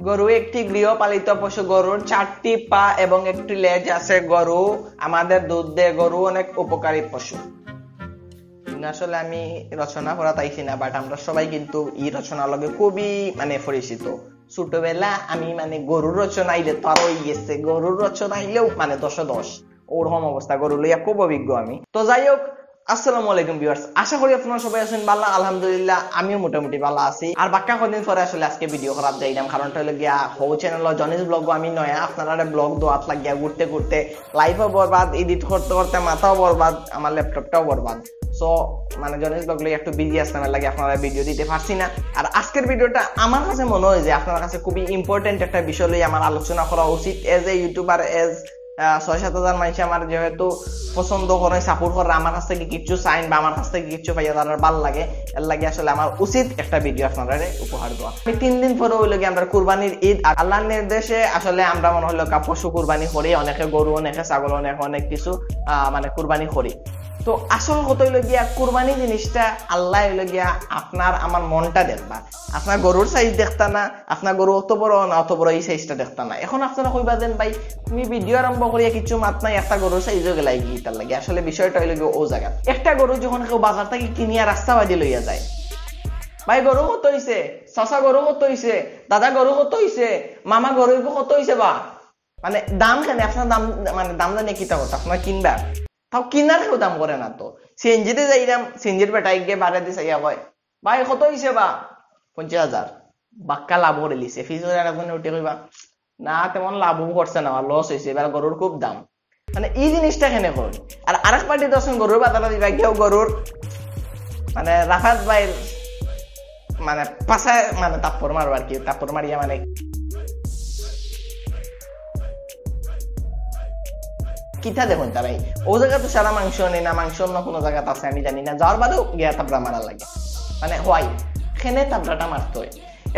গরু একটি গৃহপালিত পশু। গরুর 4টি পা এবং একটি লেজ আছে। গরু আমাদের দুধ দেয়। গরু অনেক উপকারী পশু। আসলে আমি রচনা করা তাইছি না, বাট আমরা সবাই কিন্তু এই রচনার লগে খুবই পরিচিত। ছোটবেলা আমি গরুর রচনা আইলে তো আরো গেছে, গরুর রচনা আইলেও 10 ওরকম অবস্থা। গরু লইয়া খুব অভিজ্ঞ আমি। তো যাই হোক, আসসালামু আলাইকুম ভিউয়ার্স, আশা করি আপনারা সবাই আছেন ভালো। আলহামদুলিল্লাহ আমিও মোটামুটি ভালো আছি। আর বাক্কা কদিন পরে আসলে আজকে ভিডিও করার যাইলাম, কারণটা হলো গিয়া হৌ চ্যানেল জনিস ব্লগ আমি নয়া আপনারা ব্লগ দোয়াত লাগিয়া ঘুরতে ঘুরতে লাইফও বরবাদ, এডিট করতে করতে মাথাও বরবাদ, আমার ল্যাপটপটাও বরবাদ। সো জনিস ব্লগ লই একটু বিজি আসলাম, লাগে আপনারা ভিডিও দিতে পারছি না। আর আজকের ভিডিওটা আমার কাছে মনে হয় যে আপনার কাছে খুবই ইম্পর্টেন্ট একটা বিষয় লই আমার আলোচনা করা উচিত। এজ এ ইউটিউবার, এজ 6-7 হাজার মানুষ আমার যেহেতু পছন্দ করে, সাপোর্ট করে, আমার কাছ থেকে কিছু চাইন বা আমার কাছ থেকে কিছু পাইয়া তার ভালো লাগে, এর লাগে আসলে আমার উচিত একটা ভিডিও আপনারা উপহার দেওয়া। 3 দিন পরে হইল গিয়ে আমরা কুরবানির ঈদ। আর আল্লাহর নির্দেশে আসলে আমরা মনে হলো পশু কুরবানি করি, অনেকে গরু, অনেকে ছাগল, অনেক কিছু কুরবানি করি। তো আসল কথা হইল গিয়া কুরবানি জিনিসটা আল্লাহ হইল গিয়া আপনার আমার মনটা দেখবা। আপনার গরুর সাইজ দেখতা না, আপনার গরু অত বড় না অত বড়, এই সাইজটা দেখতা না। এখন আপনারা কইবা দেন ভাই তুমি ভিডিও আরম্ভ করিয়া কিছু মাত নাই, একটা গরুর সাইজও গেলাই গিয়ে তার লাগে। আসলে বিষয়টা হইল গিয়ে ও জায়গা, একটা গরু যখন কেউ বাজার থেকে কিনিয়া রাস্তা বাজি লইয়া যায়, ভাই গরু কত হইছে, চাচা গরু কত হইছে, দাদা গরু কত হইছে, মামা গরু কত হইছে, বা দাম কেন আপনার দাম দাম জানিয়ে কিতা কথা আপনার কিনবা, তাও কিনার কেউ দাম করে না। তো সিএনজিতে যাইলাম, সিএনজির বেটাই গিয়ে বাড়ে দিছে, কয় ভাই কত হইছে, বা 50,000। বাক্কা লাভ করে লিছে। ফিস উঠে কইবা না তেমন লাভও করছে না, লস হয়েছে, এবার গরুর খুব দাম। এই জিনিসটা কেন করি। আর আরেক পার্টি দর্শন গরুর বাজারে দিবা, কেউ গরুর রাফাত ভাইয়ের পাশায় তাপ্পর মারবো আর কি, তাপ্পর মারিয়া কিতা দেখুন তারাই ও জায়গা তো সারা মাংস নেই না, মাংস অন্য কোনো জায়গাতে আছে আমি জানি না, যাওয়ার বাদেও গিয়া তাপড়া মারা লাগে, হয় খেনে তাপড়াটা মারতে হয়।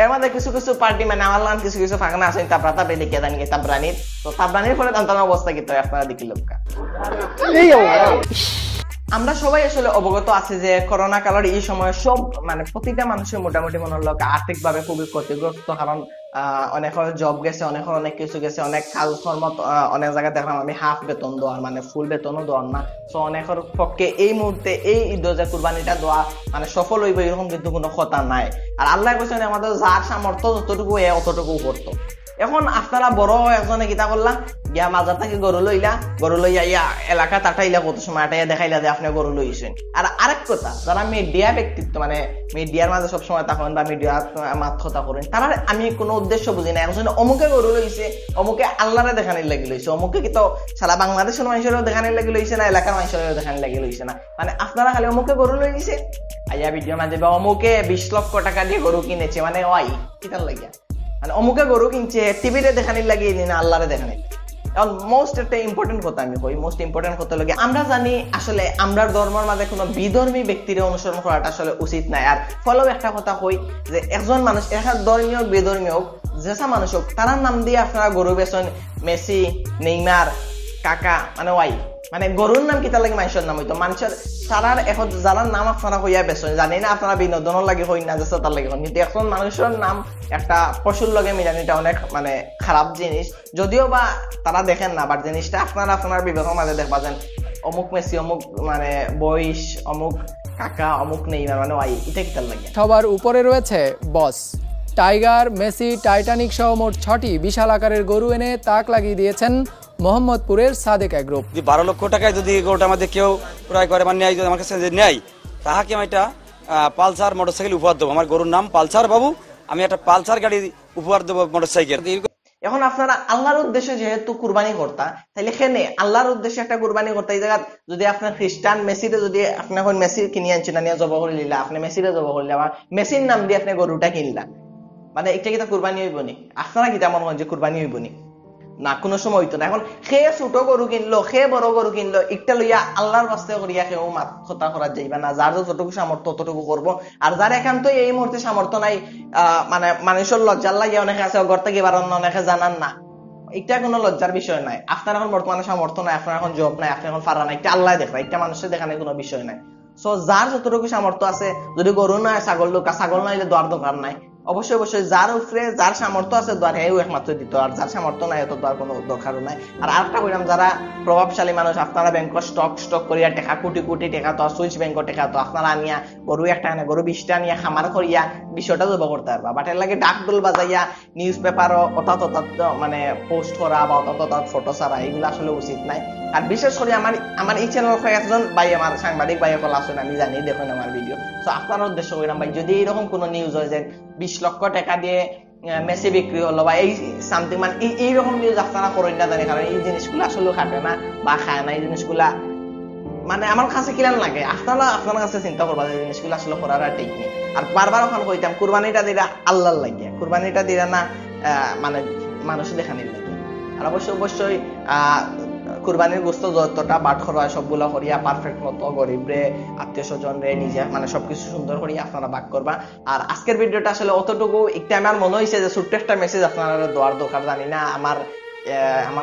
এর মধ্যে কিছু কিছু পার্টি আমার লান কিছু কিছু ফাঁকনা আছে তাপড়া তাপড়ে দেখিয়ে জানি তাপড়ানির, তো তাপড়ানির ফলে তার অবস্থা কি আপনারা দেখি লোক। আমরা সবাই আসলে অবগত আছে যে করোনা কালের এই সময় সব প্রতিটা মানুষের মোটামুটি মনে হলো আর্থিক ভাবে খুবই ক্ষতিগ্রস্ত। কারণ অনেকের জব গেছে, অনেকের অনেক কিছু গেছে, অনেক কাজকর্ম অনেক জায়গায় দেখলাম আমি হাফ বেতন দেওয়ার ফুল বেতনও দেওয়ার না। তো অনেকের পক্ষে এই মুহূর্তে এই ঈদ কুরবানিটা দেওয়া সফল হইব এরকম কিন্তু কোনো কথা নাই। আর আল্লাহ বলছেন আমাদের যার সামর্থ্য যতটুকু অতটুকু করতো। এখন আপনারা বড় একজনে কিতা করলা, গিয়া মাজার থেকে গরু লইলা, গরু লইয়া ইয়া এলাকা তাটাইলা, কত সময় আটাইয়া দেখাইলা যে আপনি গরু লইছেন। আর আরেক কথা, যারা মিডিয়া ব্যক্তিত্ব মিডিয়ার মাঝে সবসময় থাকেন বা মিডিয়ার মাত কথা করেন, তারা আমি কোনো উদ্দেশ্য বুঝি না। একজন অমুকে গরু লইছে, অমুকে আল্লাহরে দেখানির লাগি লইছে, অমুকে কি তো সারা বাংলাদেশের মানুষেরও দেখানির লাগি লইছে না, এলাকার মানুষেরও দেখানির লাগি লইছে না। আপনারা খালি অমুকে গরু লইছে আইয়া ভিডিও মাঝে, বা অমুকে 20 লক্ষ টাকা দিয়ে গরু কিনেছে, ওয়াই কিতার লাগিয়া অমুকে গরু কিনছে, টিভিতে দেখানির লাগিয়ে না আল্লাহরে দেখানির। এখন মোস্ট একটা ইম্পর্টেন্ট কথা আমি কই, মোস্ট ইম্পর্টেন্ট কথা লাগে আমরা জানি আসলে আমরা ধর্মের মাঝে কোনো বিধর্মী ব্যক্তির অনুসরণ করাটা আসলে উচিত নাই। আর ফলেও একটা কথা কই যে একজন মানুষ এক ধর্মীয় বেধর্মীয় হোক, যেসা মানুষ হোক, তার নাম দিয়ে আপনারা গরু বেচন, মেসি, নেইমার, কাকা ওয়াই গরুর নাম কিতা লাগে মানুষের নাম হইতো, মানুষের তারার এখন যারা নাম আপনারা হইয়া বেচন, জানি না আপনারা বিনোদনের লাগে হই না যেসা তার লাগে, কিন্তু এখন মানুষের নাম একটা পশুর লগে মিলানিটা অনেক খারাপ জিনিস। যদিও বা তারা দেখেন না, বাট জিনিসটা আপনারা আপনার বিবেকের মাঝে দেখবা যেন অমুক মেসি, অমুক বয়স, অমুক কাকা, অমুক নেইমার ওয়াই, এটা কিতার লাগে। সবার উপরে রয়েছে বস। টাইগার, মেসি, টাইটানিক সহ মোট 6টি বিশাল আকারের গরু এনে তাক লাগিয়ে দিয়েছেন মোহাম্মদপুরের সাদেক এগ্রুপ। 12 লক্ষ টাকায় যদি গরুটা আমাদের কেউ ক্রয় করে নেয়, আমার কাছে নেয়, তাহাকে আমি একটা পালসার মোটরসাইকেল উপহার দেবো। আমার গরুর নাম পালসার বাবু, আমি একটা পালসার গাড়ি উপহার দেবো, মোটরসাইকেল। এখন আপনারা আল্লাহর উদ্দেশ্যে যেহেতু কুরবানি করতা, তাহলে এখানে আল্লাহর উদ্দেশ্যে একটা কুরবানি করতে, এই জায়গা যদি আপনার খ্রিস্টান মেসিতে যদি আপনি এখন মেসি কিনে আনছেন, নিয়ে জবা করে নিলা, আপনি মেসিরে জবা করলে, আবার মেসির নাম দিয়ে আপনি গরুটা কিনলা, এটা কিতা কুরবানি হইব নি? আপনারা কি তেমন হয় যে কুরবানি হইব নি? না, কোনো সময় হইতো না। এখন সে ছোট গরু কিনলো, সে বড় গরু কিনলো, একটা লইয়া আল্লাহর বাস্তে করিয়া কেউ কথা করা যাইবা না। যার যতটুকু সামর্থ্য ততটুকু করবো। আর যার একান্ত এই মুহূর্তে সামর্থ্য নাই, মানুষের লজ্জার লাগিয়ে অনেকে আছে ঘর থেকে বাড়ান না, অনেকে জানান না, এটা কোনো লজ্জার বিষয় নাই। আপনার এখন বর্তমানে সামর্থ্য নাই, আপনার এখন জব নাই, আপনার এখন ফারা নাই, একটা আল্লাহ দেখবা, একটা মানুষের দেখানোর কোনো বিষয় নাই। সো যার যতটুকু সামর্থ্য আছে, যদি গরু নয় ছাগল লোকা, ছাগল নাইলে দোয়ার দোকান নাই, অবশ্যই অবশ্যই যার উপরে যার সামর্থ্য আছে দ্বার হেও একমাত্র দিত, আর যার সামর্থ্য নাই তো দ্বার কোনো দরকারও নাই। আর আরেকটা কইলাম, যারা প্রভাবশালী মানুষ আপনারা ব্যাংক স্টক করিয়া টাকা কোটি কোটি টাকা তো সুইচ ব্যাংক টাকা তো আপনারা আনিয়া গরু একটা আনে গরু 20টা নিয়ে খামার করিয়া বিষয়টা জব করতে পারবা। বাট এর লাগে ডাক ডোল বাজাইয়া নিউজ পেপারও অর্থাৎ মানে পোস্ট করা বা অর্থাৎ ফটো ছাড়া এগুলো আসলে উচিত নাই। আর বিশেষ করে আমার এই চ্যানেল কয়েকজন ভাই আমার সাংবাদিক ভাই সকল আছেন, আমি জানি দেখুন আমার ভিডিও। তো আপনার উদ্দেশ্য করিলাম ভাই, যদি এইরকম কোনো নিউজ হয় যে 20 লক্ষ টাকা দিয়ে মেসি বিক্রি হলো বা এই সামথিং, মানে এইরকম নিউজ আপনারা করেন না জানি, কারণ এই জিনিসগুলো আসলে খাটে না বা খায় না। এই জিনিসগুলা মানে আমার কাছে কিলান লাগে, আপনার কাছে চিন্তা করবা যে জিনিসগুলো আসলে করার ঠিক নেই। আর বারবার ওখানে কইতাম কুরবানিটা দিরা আল্লাহর লাগে, কুরবানিটা দিরা না মানে মানুষ দেখানির লাগে। আর অবশ্যই কুরবানির গোস্ত যতটা বাট করা হয় সবগুলো করিয়া পারফেক্ট মতো গরিবরে আত্মীয় স্বজন রে নিজে মানে সবকিছু সুন্দর করিয়া আপনারা ভাগ করবা। আর আজকের ভিডিওটা আসলে অতটুকু একটা আমার মনে হয়েছে যে ছোট্ট একটা মেসেজ আপনারা দেওয়ার দরকার, জানি না আমার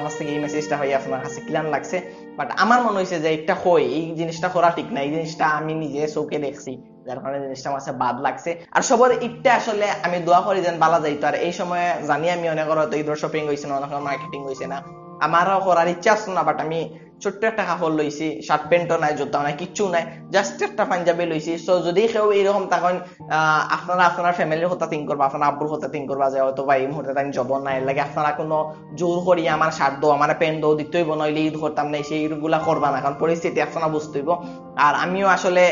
কাছ থেকে এই মেসেজটা হয়ে আপনার কাছে ক্লিয়ার লাগছে, বাট আমার মনে হয়েছে যে একটা হই এই জিনিসটা করা ঠিক না। এই জিনিসটা আমি নিজে চোখে দেখছি, যার কারণে জিনিসটা আমার কাছে বাদ লাগছে। আর সবার ইটটা আসলে আমি দোয়া করি যেন বালা যাইতো। আর এই সময় জানি আমি অনেক হয়তো ঈদের শপিং হয়েছে না, অনেক মার্কেটিং হয়েছে না, আমারও করার ইচ্ছা আসলো না, বাট আমি ছোট্ট একটা কাপড় লইছি, শার্ট প্যান্টও নাই, জুতা নাই, কিচ্ছু নাই, জাস্ট একটা পাঞ্জাবি লইছি। সো যদি কেউ এইরকম তখন আপনারা আপনার ফ্যামিলির কথা থিঙ্ক করবা, আপনার আব্বুর কথা থিঙ্ক করবা যে হয়তো বা এই মুহূর্তে তাই জব নাই, লাগে আপনারা কোনো জোর করি আমার শার্ট দো আমার প্যান্ট দো দিতেই নইলে ঈদ করতাম না, সেইগুলা করবা না, কারণ পরিস্থিতি আপনারা বুঝতে হইব। আর আমিও আসলে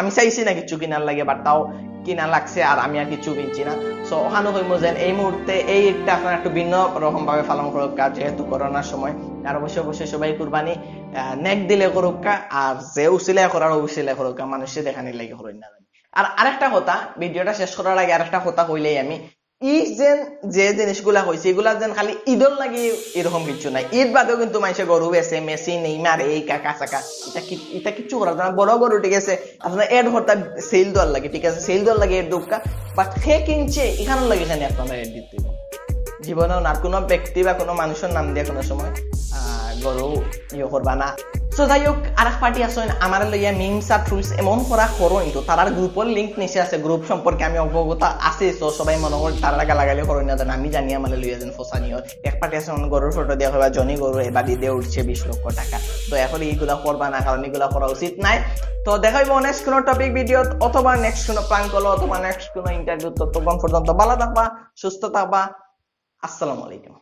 আমি চাইছি না কিছু কিনার লাগে, বাট তাও কিনা লাগছে আর আমি আর কিছু কিনছি না। সো ওখানে হইব যে এই মুহূর্তে এই ঈদটা আপনারা একটু ভিন্ন রকম ভাবে পালন করুক, যেহেতু করোনার সময়। আর অবশ্যই সবাই কুরবানি নেক দিলে করুক, আর যে উসিলায় করার উসিলায় করুক, মানুষের দেখানির লাগে হরই না। আর আরেকটা কথা, ভিডিওটা শেষ করার আগে আরেকটা কথা কইলেই আমি, যে জিনিসগুলা হয়েছে এগুলা যেন খালি ঈদর লাগে এরকম কিছু নাই। ঈদ বাদেও কিন্তু মানুষের গরু বেছে, মেসি নেইমার এই কাকা চাকা এটা কিছু করার জন্য বড় গরু ঠিক আছে আপনার এড হরতা সেল দেওয়ার লাগে, ঠিক আছে সেল দেওয়ার লাগে এড দুঃখা, বাট সে কিনছে এখানে লাগে এখানে আপনারা এড দিতে জীবনেও না কোনো ব্যক্তি বা কোনো মানুষের নাম দিয়ে কোনো সময় গরু ইয়ে করবা না। সো যাই হোক, আর এক পার্টি আসেন আমার লইয়া মিমস আর ট্রুলস এমন করা করো কিন্তু তার গ্রুপের লিঙ্ক নিচে আছে, গ্রুপ সম্পর্কে আমি অবগত আছি। তো সবাই মনে করি তারা গালাগালি করো না, আমি জানি আমার লইয়া যেন ফসানিও এক পার্টি আছে গরুর ফটো দেওয়া হয়, জনি গরু এবার দিয়ে উঠছে 20 লক্ষ টাকা। তো এখন এইগুলা করবা না, কারণ এগুলা করা উচিত নাই। তো দেখা হইব নেক্সট কোনো টপিক ভিডিও অথবা নেক্সট কোনো প্ল্যান করলো অথবা নেক্সট কোনো ইন্টারভিউ। ততক্ষণ পর্যন্ত ভালো থাকবা, সুস্থ থাকবা, আসসালামু আলাইকুম।